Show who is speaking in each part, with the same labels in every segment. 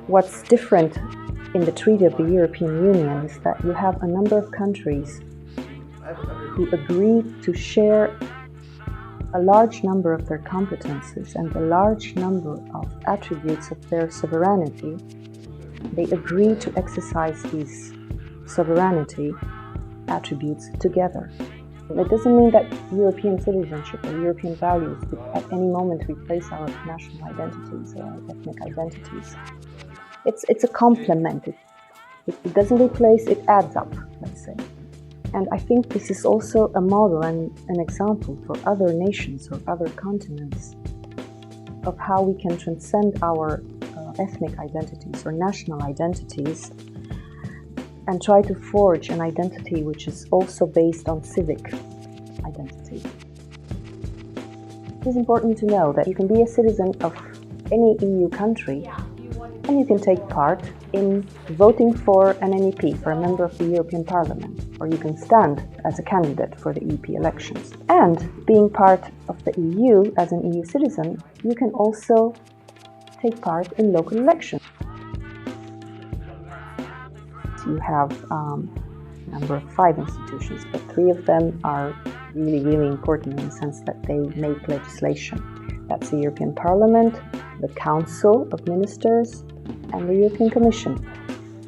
Speaker 1: What's different in the Treaty of the European Union is that you have a number of countries who agree to share a large number of their competences and a large number of attributes of their sovereignty. They agree to exercise these sovereignty attributes together. It doesn't mean that European citizenship or European values would at any moment replace our national identities or ethnic identities. It's a complement. It doesn't replace, it adds up, let's say. And I think this is also a model and an example for other nations or other continents of how we can transcend our ethnic identities or national identities and try to forge an identity which is also based on civic identity. It is important to know that you can be a citizen of any EU country and you can take part in voting for an MEP, for a member of the European Parliament, or you can stand as a candidate for the EP elections. And being part of the EU as an EU citizen, you can also take part in local elections. You have a number of 5 institutions, but 3 of them are really important in the sense that they make legislation. That's the European Parliament, the Council of Ministers, and the European Commission.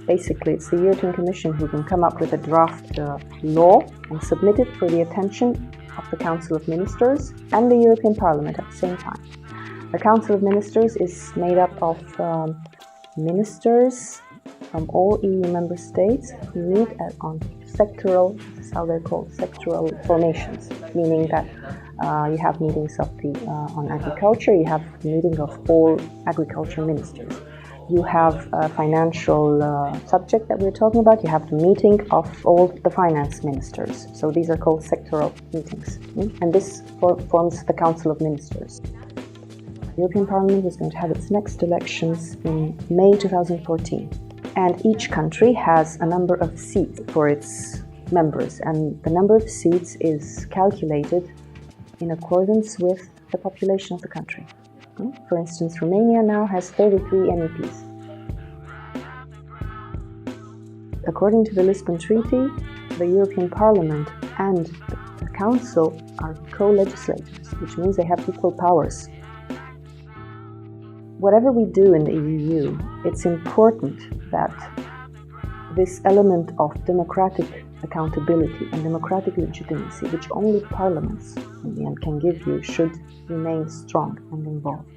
Speaker 1: Basically, it's the European Commission who can come up with a draft law and submit it for the attention of the Council of Ministers and the European Parliament at the same time. The Council of Ministers is made up of ministers from all EU member states who meet on sectoral, this is how they're called, sectoral formations, meaning that you have meetings on agriculture, you have the meeting of all agriculture ministers. You have a financial subject that we're talking about, you have the meeting of all the finance ministers. So these are called sectoral meetings. And this forms the Council of Ministers. The European Parliament is going to have its next elections in May 2014. And each country has a number of seats for its members. And the number of seats is calculated in accordance with the population of the country. For instance, Romania now has 33 MEPs. According to the Lisbon Treaty, the European Parliament and the Council are co-legislators, which means they have equal powers. Whatever we do in the EU, it's important that this element of democratic accountability and democratic legitimacy, which only parliaments in the end can give you, should remain strong and involved.